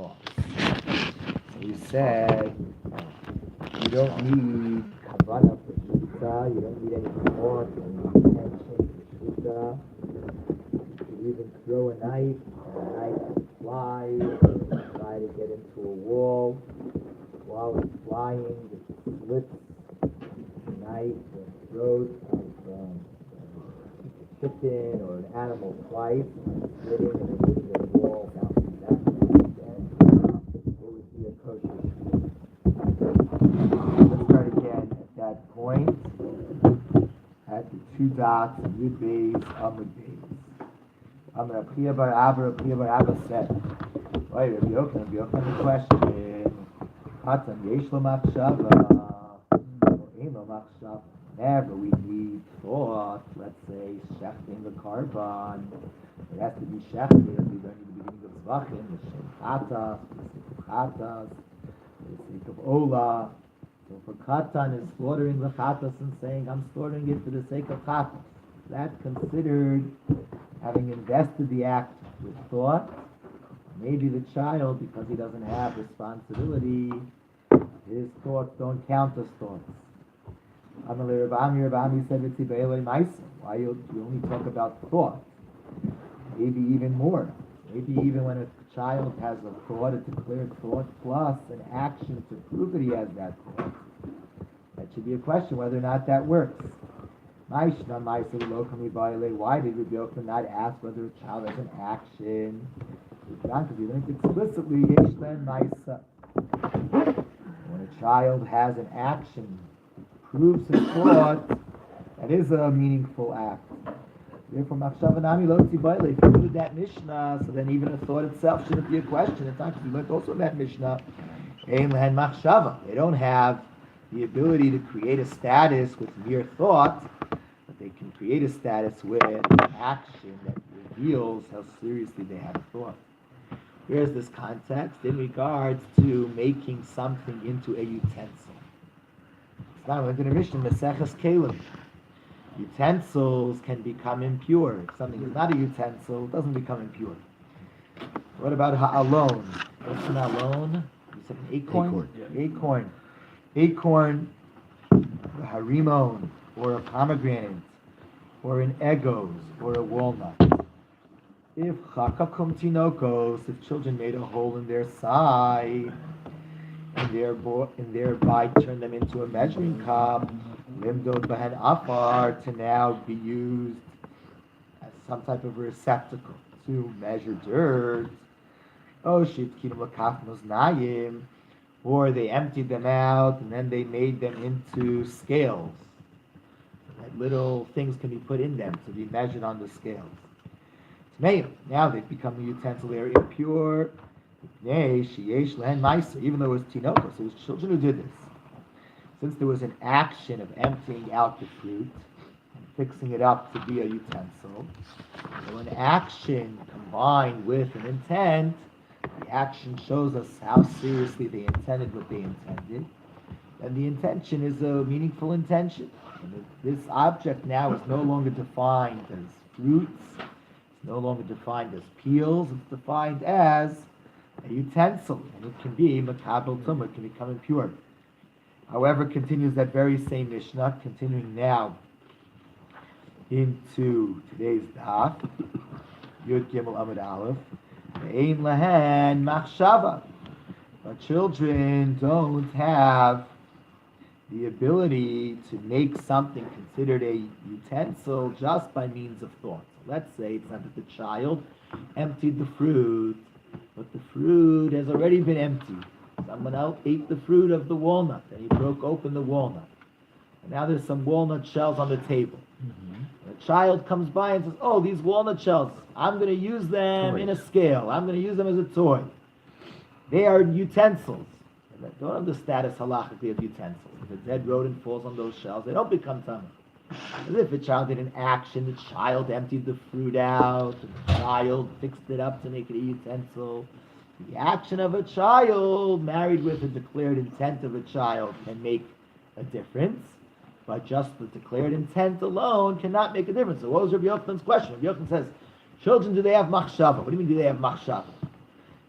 thoughts. So we said you don't need kavanah for shita, you don't need any thought, you don't need intention for shita. You could even throw a knife, and the knife can fly, or try to get into a wall. While it's flying, it slits the knife and throws a chicken or an animal twice, slitting and then hitting a wall, bouncing back and again. It would be a kosher shita. Let's start again at that point, at the two dots, Yud Beis, Amud Beis. Rabbi Chia bar Abba said, wait, Rabbi Yochanan, the question, Chatan, yesh lo machshava, or ein lo machshava. Whenever we need thought, let's say, shechting the carbon, it has to be shechting. We learned in the beginning of Zvachim, the shem chatas, the chatas, the sake of ola. So for Chatan is slaughtering the chatas and saying, I'm slaughtering it for the sake of chatas. That's considered having invested the act with thought. Maybe the child, because he doesn't have responsibility, his thoughts don't count as thoughts. Rabbi said, why you only talk about thought? Maybe even more. Maybe even when a child has a thought, a declared thought, plus an action to prove that he has that thought. That should be a question whether or not that works. Why did Rabbi Yochanan not ask whether a child has an action? Because he learned explicitly, when a child has an action, proves his thought, that is a meaningful act. Therefore, if you read that Mishnah, so then even a thought itself shouldn't be a question. It's not, we learned also in that Mishnah, they don't have the ability to create a status with mere thought, but they can create a status with an action that reveals how seriously they have a thought. Here's this context in regards to making something into a utensil. It's not within a Mishnah, Maseches Kelim. Utensils can become impure. If something is not a utensil, it doesn't become impure. What about ha'alon? What's an alon? You said an acorn? Acorn. Acorn, a harimon, or a pomegranate, or an egos, or a walnut. If chakakum tinokos, if children made a hole in their side, and thereby turned them into a measuring cup, limdod bahen afar, to now be used as some type of receptacle to measure dirt. Oh, shitkin lakafnos nayim, or they emptied them out and then they made them into scales. So that little things can be put in them to be measured on the scales. Now they've become a utensil, they are impure. Even though it was tinokos, it was children who did this. Since there was an action of emptying out the fruit and fixing it up to be a utensil, so an action combined with an intent, the action shows us how seriously they intended what they intended, and the intention is a meaningful intention. And this object now is no longer defined as fruits, it's no longer defined as peels, it's defined as a utensil, and it can be makabel tumah, it can become impure. However, continues that very same Mishnah, continuing now into today's daf, Yud Gimel Amud Aleph, Ein lahen machshava. But children don't have the ability to make something considered a utensil just by means of thought. So let's say it's not that the child emptied the fruit, but the fruit has already been emptied. Someone else ate the fruit of the walnut, and he broke open the walnut. And now there's some walnut shells on the table. The child comes by and says, oh, these walnut shells, I'm going to use them in a scale. I'm going to use them as a toy. They are utensils. And they don't have the status halachically of utensils. If a dead rodent falls on those shells, they don't become tummy. As if a child did an action, the child emptied the fruit out, the child fixed it up to make it a utensil. The action of a child married with the declared intent of a child can make a difference, but just the declared intent alone cannot make a difference. So what was Rabbi Yochanan's question? Rabbi Yochanan says, children, do they have machshava? What do you mean, do they have machshava?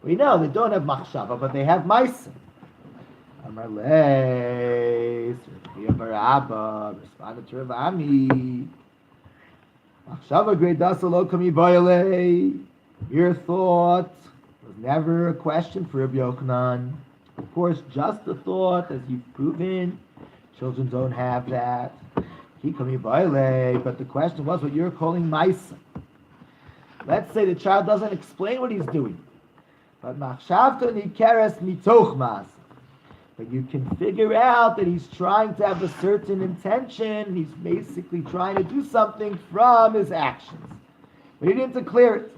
We know they don't have machshava, but they have ma'isa. Amar leis, Rabbi Bar Abba responded to Rav Ami. Machshava greidasa lo kami bayale. Your thought was never a question for Rabbi Yochanan. Of course, just a thought, as you've proven. Children don't have that. He kami bayale, but the question was what you're calling ma'isa. Let's say the child doesn't explain what he's doing, but machshavta nikeres mitoch mas. But you can figure out that he's trying to have a certain intention. He's basically trying to do something from his actions, but he didn't declare it.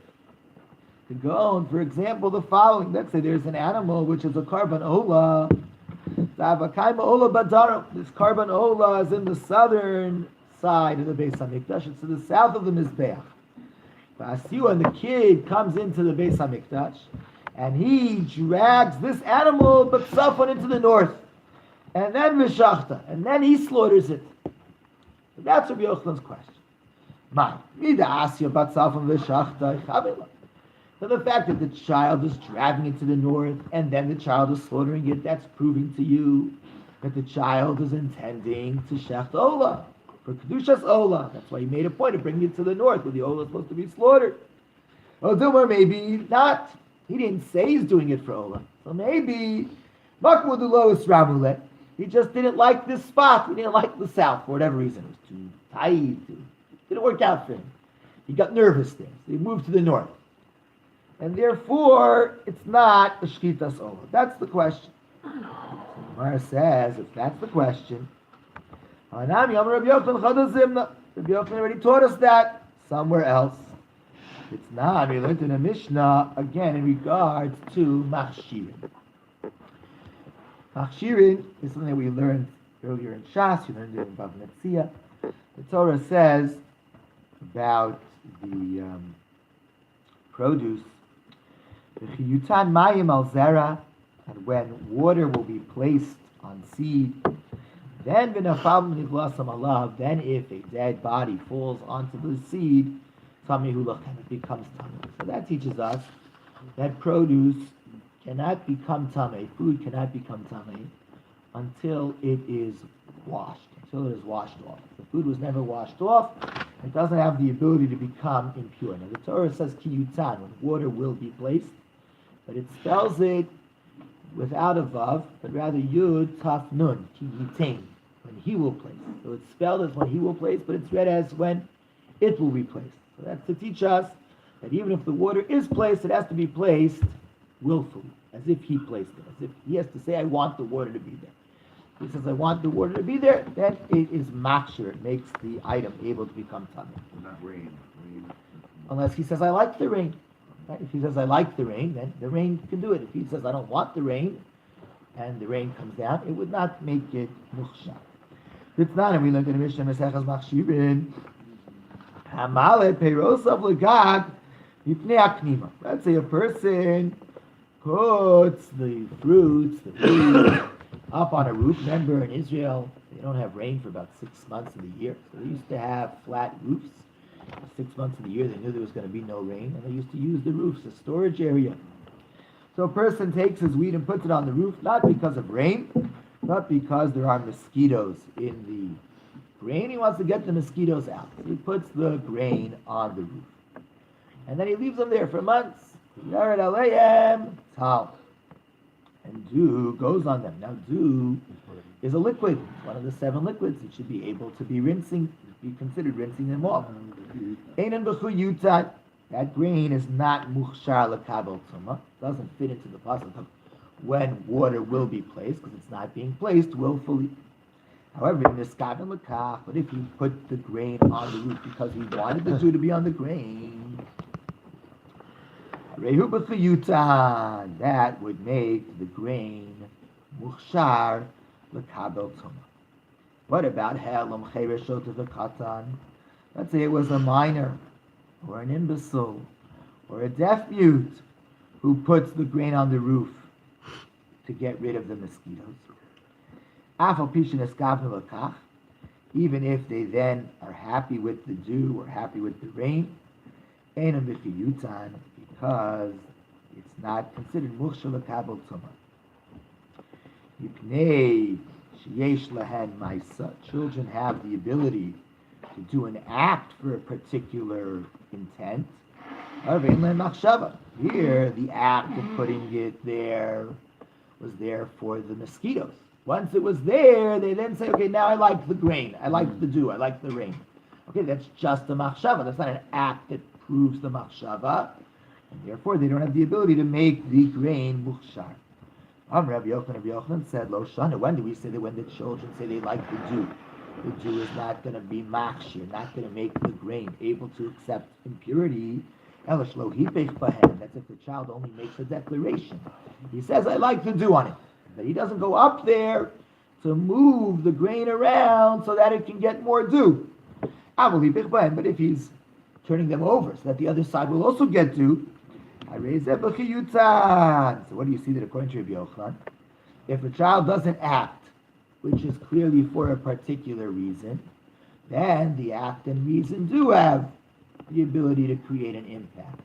To go on, for example, the following. Let's say there's an animal which is a karban ola. This karban ola is in the southern side of the Beis Hamikdash. It's to the south of the Mizbeach. And the kid comes into the Beis Hamikdash, and he drags this animal but safon into the north, and then v'shachta, and then he slaughters it. So that's Rabbi Yochanan's question. So the fact that the child is dragging it to the north, and then the child is slaughtering it, that's proving to you that the child is intending to shecht ola, for kedushas ola. That's why he made a point of bringing it to the north, where the ola is supposed to be slaughtered. Well, Dilmar, maybe not. He didn't say he's doing it for ola. So maybe he just didn't like this spot. He didn't like the south for whatever reason. It was too tight. It didn't work out for him. He got nervous there. So he moved to the north. And therefore, it's not a shkitas ola. That's the question. Gemara says, if that's the question, Rabbi Yochanan already taught us that somewhere else. It's not. We learned in a Mishnah, again, in regards to machshirin. Machshirin is something that we learned earlier in Shas. You learned it in Bava Metzia. The Torah says about the produce, Yutan mayim al zera, and when water will be placed on seed, then then if a dead body falls onto the seed, it becomes tamei. So that teaches us that produce cannot become tamei, food cannot become tamei until it is washed, until it is washed off. If the food was never washed off, it doesn't have the ability to become impure. Now the Torah says kiyutan, when water will be placed, but it spells it without a vav, but rather yud taf nun, kiyitain, when he will place. So it's spelled as when he will place, but it's read as when it will be placed. So that's to teach us that even if the water is placed, it has to be placed willfully, as if he placed it, as if he has to say, I want the water to be there. If he says, I want the water to be there, then it is makshir, it makes the item able to become tamei. Not rain. Unless he says, I like the rain. Right? If he says, I like the rain, then the rain can do it. If he says, I don't want the rain, and the rain comes down, it would not make it mukhshar. It's not, and we learned in the Mishnah, Mesechas Machshirin, Hamalet Peirosav Legag, Yipnei Aknima. Let's say a person puts the fruits, the food, up on a roof. Remember, in Israel, they don't have rain for about 6 months of the year. So they used to have flat roofs. 6 months of the year, they knew there was going to be no rain, and they used to use the roofs as storage area. So a person takes his wheat and puts it on the roof, not because of rain, but because there are mosquitoes in the grain. He wants to get the mosquitoes out. So he puts the grain on the roof. And then he leaves them there for months. Yared aleihem tal. And dew goes on them. Now dew is a liquid, one of the 7 liquids. It should be able to be considered rinsing them off. Einan b'chu yutat. That grain is not mukhshar l'kabel tumah. Doesn't fit into the pasuk of when water will be placed, because it's not being placed willfully. However, in this kaven l'kach, but if he put the grain on the roof because he wanted the dew to be on the grain, rehu b'chu yutat, that would make the grain mukhshar l'kabel tumah. What about Helam Cheireshot V'Katan? Let's say it was a minor, or an imbecile, or a deaf mute who puts the grain on the roof to get rid of the mosquitoes. Afal Pishin Eskavnu L'Kach, even if they then are happy with the dew or happy with the rain, Einam B'Chiyutan, because It's not considered muksha l'kabel tumah. Yipnei sheyesh lahen ma'isa. Children have the ability to do an act for a particular intent. Here, the act of putting it there was there for the mosquitoes. Once it was there, they then say, okay, now I like the grain, I like the dew, I like the rain. Okay, that's just a machshava. That's not an act that proves the machshava. And therefore, they don't have the ability to make the grain mukhshar. Rabbi Yochanan said, Lo shana. When do we say that when the children say they like the dew is not going to be machshir, not going to make the grain able to accept impurity? That's if the child only makes a declaration. He says, I like the dew on it. But he doesn't go up there to move the grain around so that it can get more dew. But if he's turning them over so that the other side will also get dew, so what do you see that according to Rabbi Yochanan? If a child doesn't act, which is clearly for a particular reason, then the act and reason do have the ability to create an impact.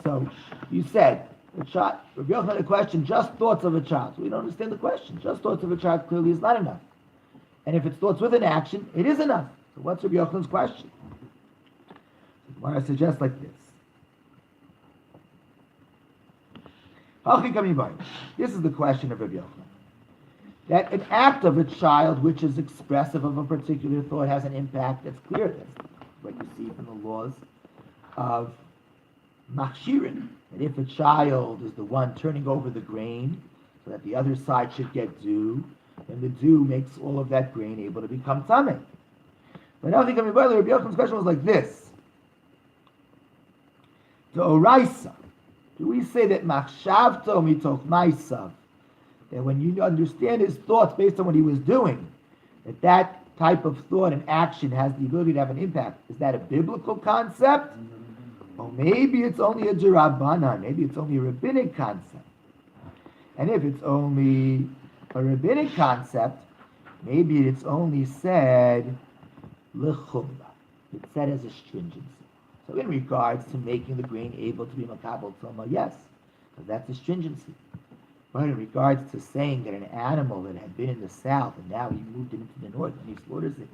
So you said, Rabbi Yochanan had a question, just thoughts of a child. So we don't understand the question. Just thoughts of a child clearly is not enough. And if it's thoughts with an action, it is enough. So what's Rabbi Yochanan's question? The Gemara suggests like this. This is the question of Rabbi Yochanan. That an act of a child which is expressive of a particular thought has an impact that's clear. That's what you see from the laws of machshirin. That if a child is the one turning over the grain so that the other side should get dew, then the dew makes all of that grain able to become tameh. But now Rabbi Yochanan's question was like this. The oraisa. Do we say that machshavto mitoch maisav, that when you understand his thoughts based on what he was doing, that type of thought and action has the ability to have an impact? Is that a biblical concept? Or maybe it's only a Derabanan, maybe it's only a rabbinic concept. And if it's only a rabbinic concept, maybe it's only said l'chumra. It's said as a stringency. So in regards to making the grain able to be makabel tumah, yes, because that's a stringency. But in regards to saying that an animal that had been in the south and now he moved it into the north and he slaughters it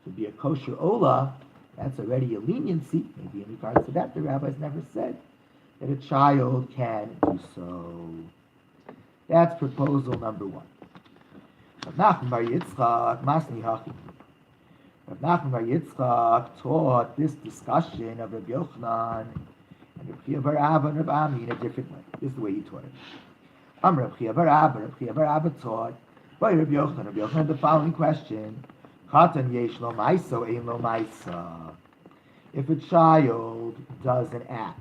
to be a kosher olah, that's already a leniency. Maybe in regards to that, the rabbis never said that a child can do so. That's proposal number one. Rav Nachman bar Yitzchak, Masni Hachi. Rav Nachman bar Yitzchak taught this discussion of Rabbi Yochanan and Rabbi bar Abba and Rabbi Ami in a different way. This is the way he taught it. Rabbi bar Abba taught by Rabbi Yochanan the following question. Katan yesh lo ma'isa, ein lo ma'isa. If a child does an act,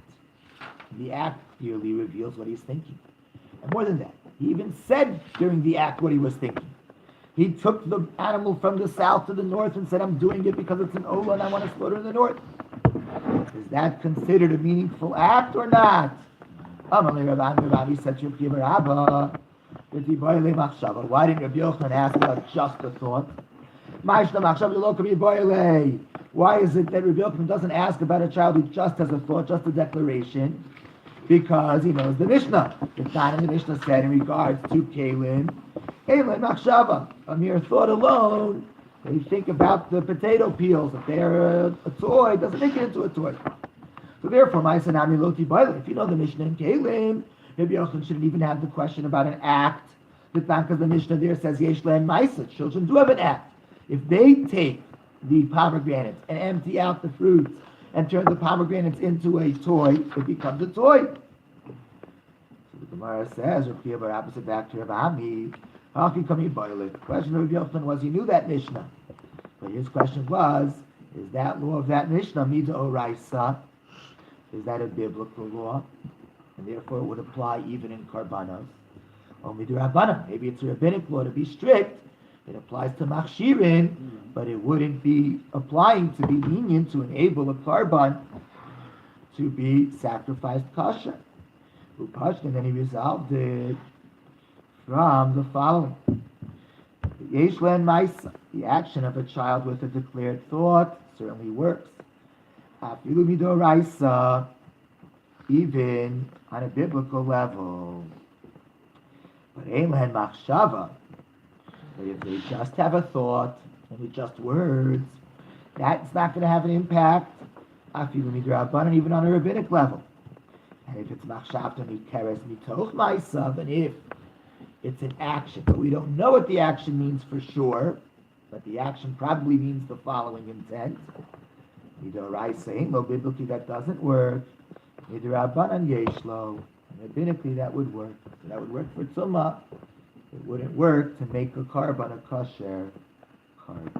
the act clearly reveals what he's thinking. And more than that, he even said during the act what he was thinking. He took the animal from the south to the north and said, I'm doing it because it's an olah and I want to slaughter in the north. Is that considered a meaningful act or not? Rabbi said to Rabbi, why didn't Rabbi Yochanan ask about just a thought? Why is it that Rabbi Yochanan doesn't ask about a child who just has a thought, just a declaration? Because he knows the Mishnah. The Tan in the Mishnah said in regards to Kalim, a mere thought alone, they think about the potato peels. If they're a toy, it doesn't make it into a toy. So therefore, if you know the Mishnah in Kalim, Rabbi Yochanan shouldn't even have the question about an act. Because the Mishnah there says, Yesh lehem ma'isa. Children do have an act. If they take the pomegranates and empty out the fruits and turn the pomegranates into a toy, it becomes a toy. So the Gemara says, Rabbi Rabbi said back to Rabbi Ami, how can come the question of Rabbi Yochanan was he knew that Mishnah. But his question was, is that law of that Mishnah mida oraisa? Is that a biblical law? And therefore it would apply even in karbanos. Or mida rabbanan. Maybe it's a rabbinic law to be strict. It applies to machshirin, but it wouldn't be applying to be lenient to enable a karban to be sacrificed kosher. And then he resolved it from the following. Yesh lehem ma'isa. The action of a child with a declared thought certainly works. Afilu midoraisa. even on a biblical level. But Eilen Machshava, but if they just have a thought and with just words, that's not going to have an impact, even on a rabbinic level. And if it's Machshavta Miteres Mitoch Maisav, and if it's an action, but we don't know what the action means for sure, but the action probably means the following intent. Saying biblically that doesn't work. Yeshlo. Rabbinically that would work. So that would work for Tumah. It wouldn't work to make a carbon a kosher carbon.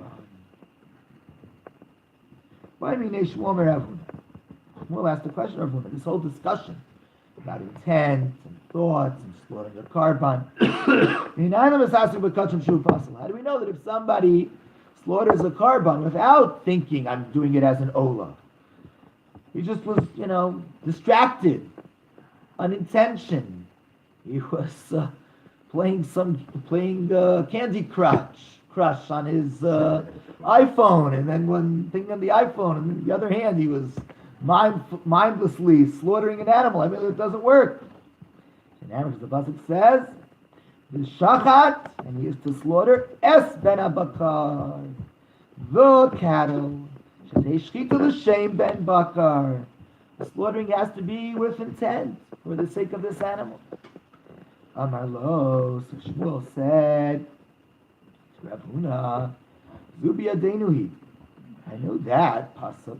Why do we need Shmuel Meravuna? Shmuel asked the question of Ravuna. This whole discussion about intent and thoughts and slaughtering a carbon. How do we know that if somebody slaughters a carbon without thinking I'm doing it as an olah? He just was, distracted, unintentioned. He was playing Candy Crush on his iPhone, and then one thing on the iPhone, and on the other hand, he was mindlessly slaughtering an animal. I mean, it doesn't work. An animal, as the pasuk says, the shachat, and he used to slaughter es ben abakar, the cattle. Sheshchita l'shem ben bakar. The slaughtering has to be with intent for the sake of this animal. Amar lo, so Shmuel said to Rav Huna, Zubi adenuhi. I know that pasuk,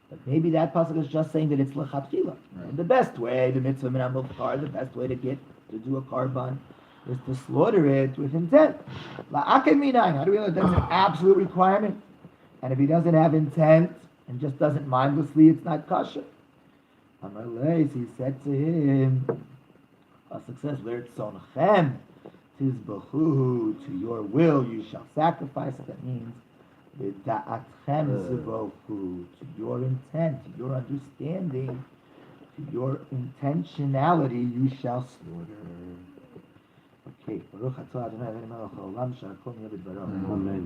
but maybe that pasuk is just saying that it's lechatchila. And the best way, the mitzvah min amilkar, the best way to do a carbon is to slaughter it with intent. La'aken minayin. How do we know that's an absolute requirement? And if he doesn't have intent and just does it mindlessly, it's not kosher. Amar leis, he said to him, pasuk says, "L'rtzonchem tizbachu, to your will you shall sacrifice." That means v'da'atchem zibochu, to your intent, to your understanding, to your intentionality, you shall slaughter. Okay. Amen.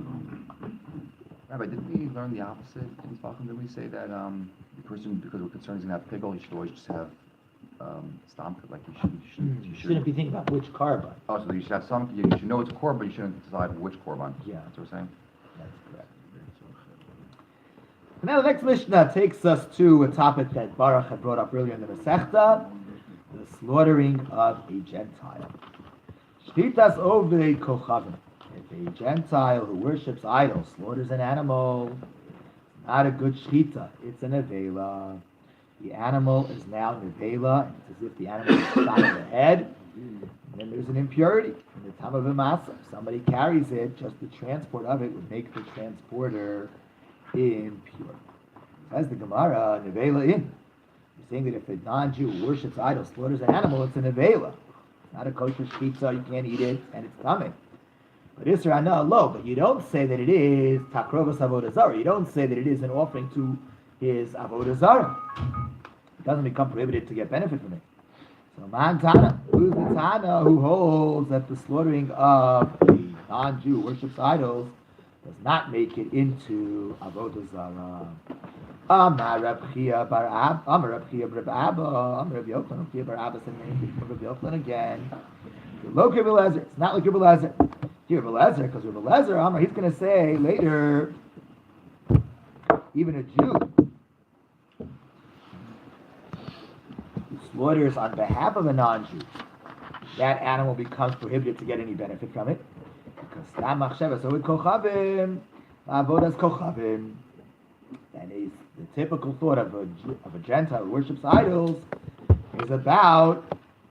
Rabbi, didn't we learn the opposite in Tzvachim? Didn't we say that the person, because we're concerned he's going to have pickle, he should always just have stomp? Like you shouldn't be thinking about which carbon. Oh, so you should have some. You should know it's a korban, but you shouldn't decide which korban. Yeah, that's what we're saying. That's correct. Now the next Mishnah takes us to a topic that Baruch had brought up earlier in the Masechta, the slaughtering of a Gentile. Shchitas ovei kochavim. If a Gentile who worships idols slaughters an animal, not a good shchita, it's an avela. The animal is now nevela. It's as if the animal is shot in the head. And then there's an impurity. In the time of Imasa, if somebody carries it, just the transport of it would make the transporter impure. As the Gemara, nevela in. You're saying that if a non-Jew who worships idols slaughters an animal, it's a nevela. It's not a kosher shchita, you can't eat it, and it's coming. But Isra no lo, but you don't say that it is takrovas avodah zarah. You don't say that it is an offering to his avodah zarah. It doesn't become prohibited to get benefit from it. So man Tana, who's the Tana who holds that the slaughtering of a non-Jew who worships idols does not make it into avodah zarah? Amar Rab Chia bar Abba, Amar Rab Chia bar Abba, Amar Rab Yochanan, Rab Chia bar Abba, and Rab Yochanan again. Lo Rab Elazar. It's not like Rab Elazar. Here, Rabbi because Rabbi Elazar, Amar, he's going to say later, even a Jew who slaughters on behalf of a non-Jew, that animal becomes prohibited to get any benefit from it. Because Stam Machsheva, so with Kochavim, Avodas Kochavim, that is the typical thought of a Gentile who worships idols, is about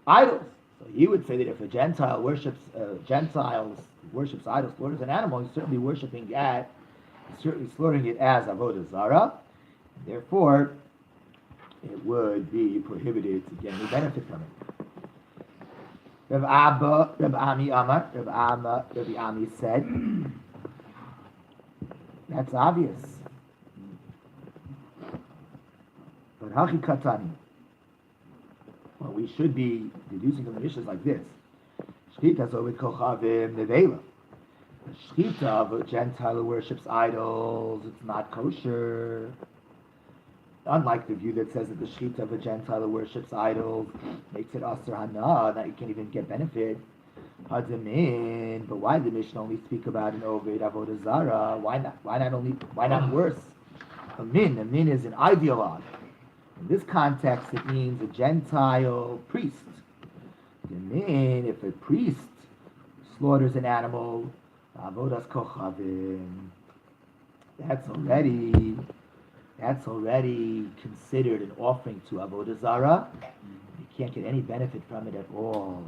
idols. So he would say that if a Gentile worships idols, slaughters an animal, he's certainly slaughtering it as avodah zarah. Therefore, it would be prohibited to get any benefit from it. Rabbi Ami said, that's obvious. But Hachi Katani, what we should be deducing from the Mishnah is like this. Shchita with kochavim nevela. The shchita of a Gentile who worships idols, it's not kosher. Unlike the view that says that the shechita of a Gentile who worships idols makes it asur hana, that you can't even get benefit. Hadamin, but why did the Mishnah only speak about an oved avodah zara? Why not? Why not worse? A min is an ideologue. In this context, it means a Gentile priest. The min, if a priest slaughters an animal, avodas kochavim, that's already considered an offering to avodah zara. You can't get any benefit from it at all.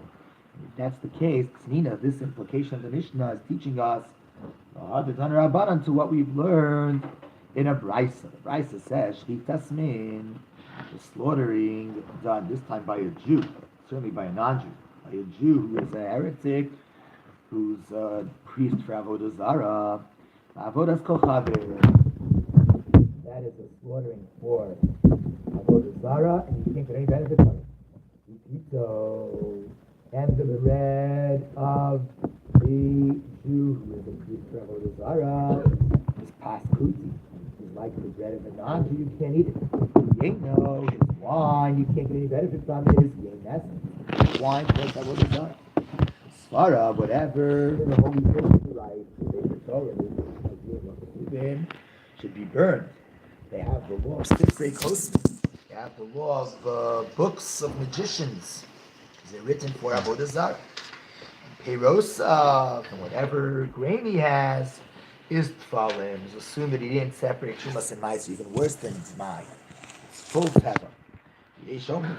If that's the case, Ksnina, this implication of the Mishnah is teaching us to what we've learned in a brisa. The brisa says, shchitas min, the slaughtering done this time by a Jew, certainly by a non-Jew, by a Jew who is a heretic, who's a priest for avodah zara, avodas kochavim. That is a slaughtering for avodah zara, and you can't get any benefit from it. So, and the bread of the Jew who is a priest for avodah zara is paskuti. It's like the bread of a non-Jew, you can't eat it. Yeno, his wine, you can't get any benefit from it. His wine plus avodah zara. Svara, whatever the Holy Spirit writes, the Torah should be burned. They have the law of Sifrei Kosmos. They have the law of books of magicians. They're written for avodah zara. Peirosa, and whatever grain he has, is tfalim. It's assumed that he didn't separate Chumas and Ma'aser, even worse than mine. It's full pepper.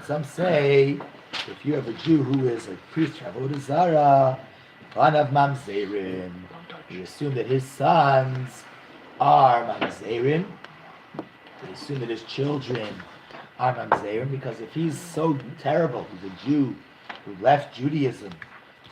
Some say, if you have a Jew who is a priest for avodah zara, Banav mamzerim, you assume that his sons are mamzerim. They assume that his children are mamzerim, because if he's so terrible, he's a Jew who left Judaism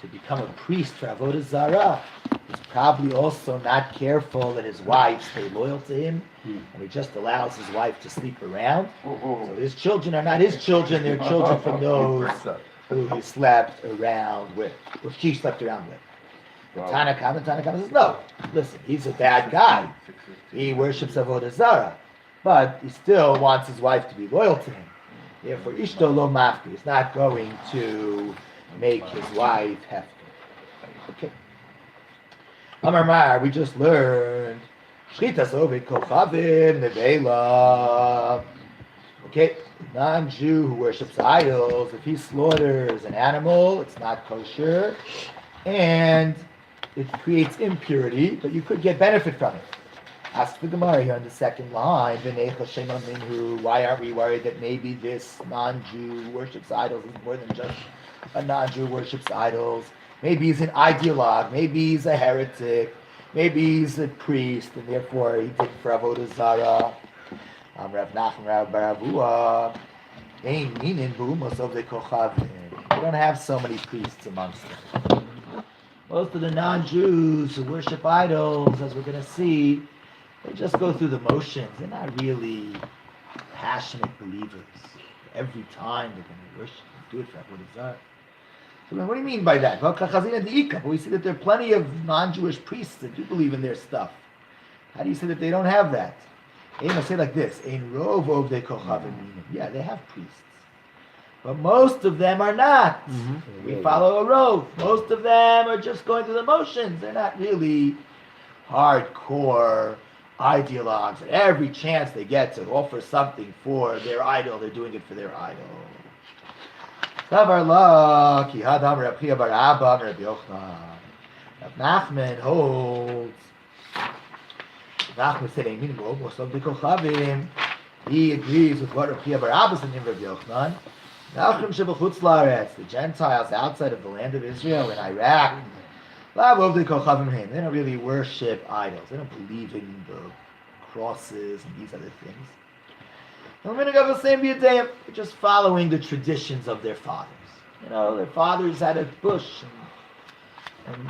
to become a priest for avodah zara, he's probably also not careful that his wife stay loyal to him, and he just allows his wife to sleep around. So his children are not his children; they're children from those who he slept around with, or she slept around with. Tanakh says, no, listen, he's a bad guy. He worships avodah zara, but he still wants his wife to be loyal to him. Therefore, ishto lo mafki, is not going to make his wife hefker. Okay. Amar Mar, we just learned shchitas oved kochavim nevela. Okay, non-Jew who worships idols, if he slaughters an animal, it's not kosher, and it creates impurity, but you could get benefit from it. Ask the Gemara here on the second line, why aren't we worried that maybe this non-Jew who worships idols is more than just a non-Jew who worships idols? Maybe he's an ideologue, maybe he's a heretic, maybe he's a priest, and therefore he did for avodah zara. Rav Nachman, Rav Baravua, ein minin b'umos of the kochavim. We don't have so many priests amongst them. Most of the non-Jews who worship idols, as we're going to see, they just go through the motions. They're not really passionate believers. Every time they're going to worship and do it for avodah zara. So what do you mean by that? But we see that there are plenty of non-Jewish priests that do believe in their stuff. How do you say that they don't have that? I say like this: yeah, they have priests, but most of them are not. We follow a rove. Most of them are just going through the motions. They're not really hardcore ideologues. At every chance they get to offer something for their idol, they're doing it for their idol. Rav Nachman holds. Nachman said, he agrees with what Rav Chia bar Abba said in Rav Yochanan. The Gentiles outside of the land of Israel in Iraq, they don't really worship idols. They don't believe in the crosses and these other things. They're just following the traditions of their fathers. Their fathers had a bush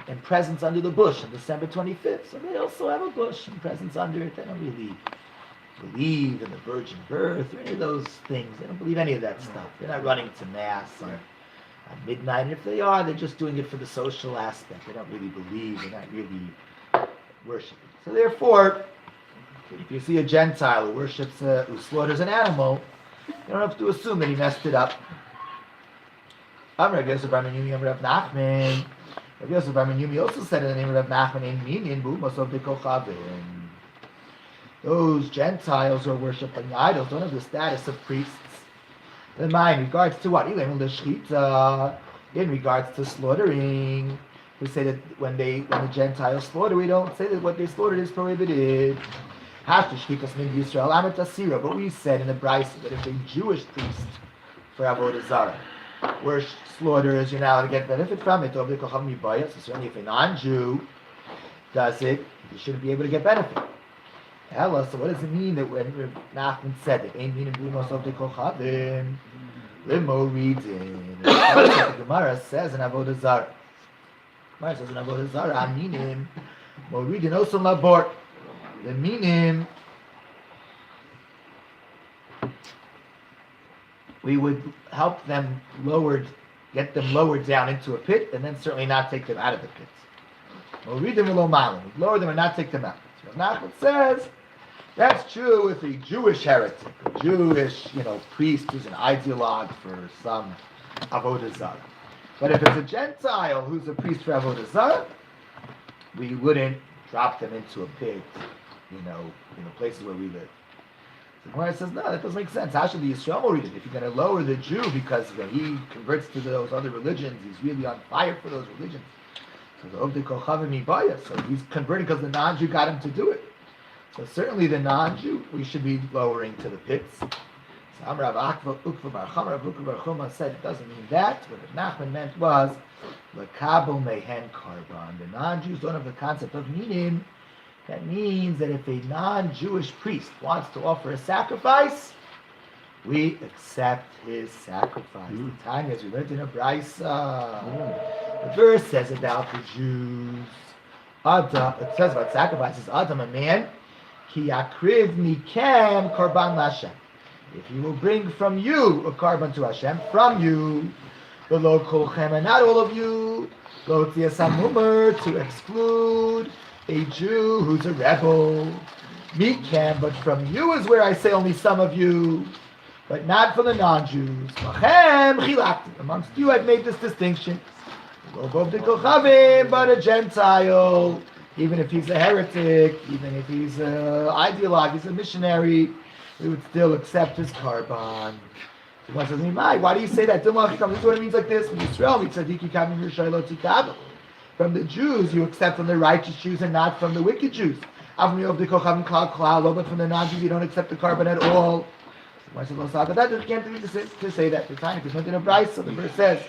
and presents under the bush on December 25th. So they also have a bush and presents under it. They don't really believe in the virgin birth or any of those things. They don't believe any of that stuff. They're not running to mass at midnight. And if they are, they're just doing it for the social aspect. They don't really believe. They're not really worshiping. So therefore, If you see a Gentile who worships, who slaughters an animal, you don't have to assume that he messed it up. Rabbi Yosef bar Menyumi, Rav Nachman. Rabbi Yosef bar Menyumi also said in the name of Rav Nachman, "In minyan b'umasov dekochavim." Those Gentiles who are worshiping idols don't have the status of priests. In regards to what? In regards to slaughtering. We say that when the Gentiles slaughter, we don't say that what they slaughtered is prohibited. But we said in the Brisa that if a Jewish priest for Avodah Zarah slaughters, you're not allowed to get benefit from it. So certainly if a non-Jew does it, you shouldn't be able to get benefit. So what does it mean that when Nachman said that ain't meaning Limo reads in the Gemara says in Avodah Zarah. Gemara says in Avodah Zarah, meaning Moridin also labor. The meaning we would help them get them lowered down into a pit, and then certainly not take them out of the pit. Moridin below malim, lower them and not take them out. So Nachman says that's true with a Jewish heretic, a Jewish, priest who's an ideologue for some Avodah Zarah. But if it's a Gentile who's a priest for Avodah Zarah, we wouldn't drop them into a pit, places where we live. So Gemara says, no, that doesn't make sense. How should the Yisrael read it? If you're going to lower the Jew because when he converts to those other religions, he's really on fire for those religions. So he's converting because the non-Jew got him to do it. So certainly the non-Jew, we should be lowering to the pits. So Rav Ukva Bar Chuma said it doesn't mean that. What Nachman meant was, L'kabel mehen karban. The non-Jews don't have the concept of meaning. That means that if a non-Jewish priest wants to offer a sacrifice, we accept his sacrifice. The time, as we learned in a Brisa, the verse says about the Jews, it says about sacrifices, Adam, a man, ki yakriv mikem karban lashem. If he will bring from you a karban to Hashem, from you, the lo kolchem, and not all of you, lo tiyasamumer, to exclude a Jew who's a rebel. Mikem, but from you is where I say only some of you, but not for the non-Jews. Amongst you I've made this distinction. But a Gentile, even if he's a heretic, even if he's an ideologue, he's a missionary, we would still accept his karban. One says, why do you say that? This is what it means like this. From the Jews, you accept from the righteous Jews and not from the wicked Jews. But from the non-Jews, you don't accept the karban at all. But that you can't do to say that. The time, because nothing in a Brisa, the verse says,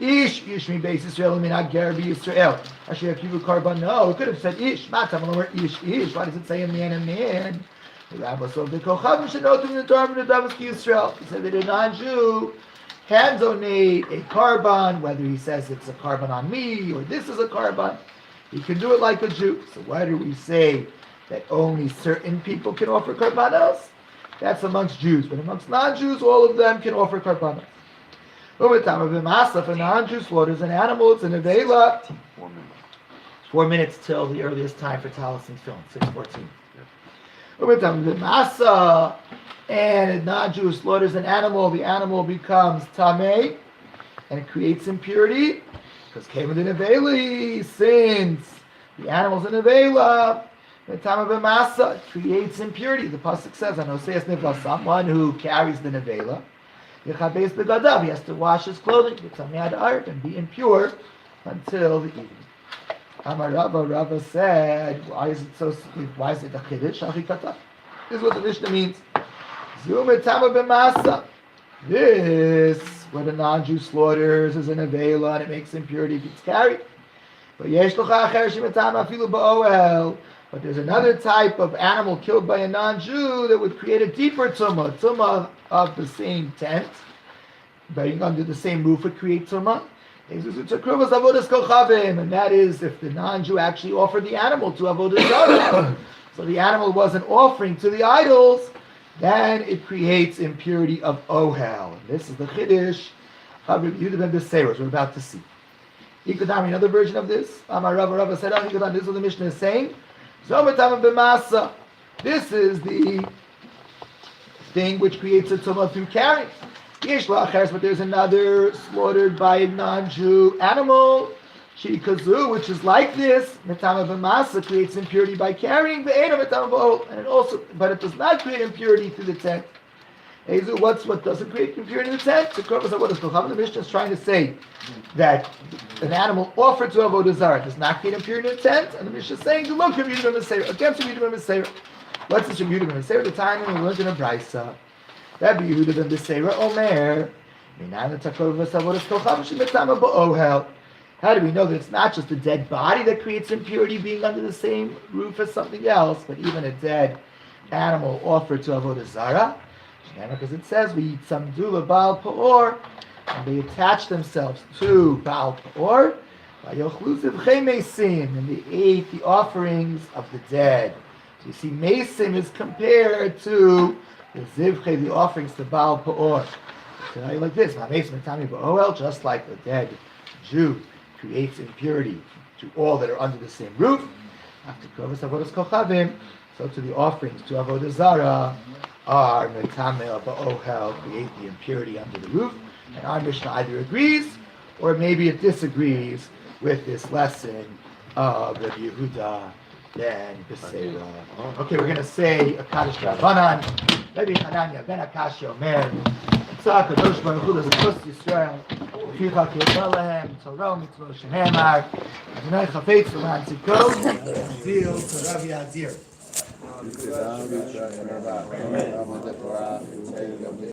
Ish mi beis Yisrael minag ger bi Yisrael. Asher yakivu karban. No, it could have said Ish. Matam where Ish. Why does it say a man? The Rabbi said the kochavim should know to the Torah and the Davos ki Yisrael. He said that a non-Jew can donate a karban, whether he says it's a karban on me or this is a karban. He can do it like a Jew. So why do we say that only certain people can offer karbanos? That's amongst Jews, but amongst non-Jews, all of them can offer karbanos. If a non-Jew slaughters an animal, it's an avela. 4 minutes till the earliest time for Talis and film, 6:14. And a non-Jew slaughters an animal, the animal becomes tamei, and it creates impurity, because came with an avela, since the animal's an avela, the time of a masa, it creates impurity. The pasuk says, someone who carries the nevela, he has to wash his clothing, and be impure until the evening. Rava said, why is it a chiddush? This is what the Mishnah means. This, what a non-Jew slaughters, is an avela, and it makes impurity if it's carried. But there's another type of animal killed by a non-Jew that would create a deeper tumah of the same tent, being under the same roof would create tumah. And that is if the non-Jew actually offered the animal to Avodah Zarah. So the animal was an offering to the idols, then it creates impurity of ohel. And this is the chiddush of Rabbi Yehuda ben Beseros we're about to see. Another version of this. Rava said, this is what the Mishnah is saying. This is the thing which creates a tumah through carrying. But there's another slaughtered by a non-Jew animal, shikazu, which is like this. Metama b'masa creates impurity by carrying, and it also, but it does not create impurity through the tent. What doesn't create impurity in the tent? The Mishnah is trying to say that an animal offered to avodah zarah does not create impurity in the tent, and the Mishnah is saying, look, Rabbi Yehuda ben Meseira, against Rabbi Yehuda ben Meseira. What's this Rabbi Yehuda ben Meseira? The time when we learned in a brisa. Rabbi Yehuda ben Meseira Omer. How do we know that it's not just a dead body that creates impurity being under the same roof as something else, but even a dead animal offered to avodah zarah? Because it says we eat some dula Baal Pa'or, and they attach themselves to Baal Pa'or, and they ate the offerings of the dead. So you see, Mesim is compared to the Zivche, the offerings to Baal Pa'or. So now you're like this, just like the dead Jew creates impurity to all that are under the same roof, so to the offerings to Avodah Zarah are Metameh Ba'ohel, create the impurity under the roof. And our Mishnah either agrees or maybe it disagrees with this lesson of Rabbi Yehuda ben Beseira. Okay, we're going to say a Kaddish Rabbanan. Rabbi Hananya ben Akashi Omer. Tzah Kadosh Baruch Hu L'Zechus Yisrael. Ficha K'yotah Lehem Torah Mitzvot Shenemar. Adonai Chafetz L'man Tzidko. Zil Torah V'Yazir.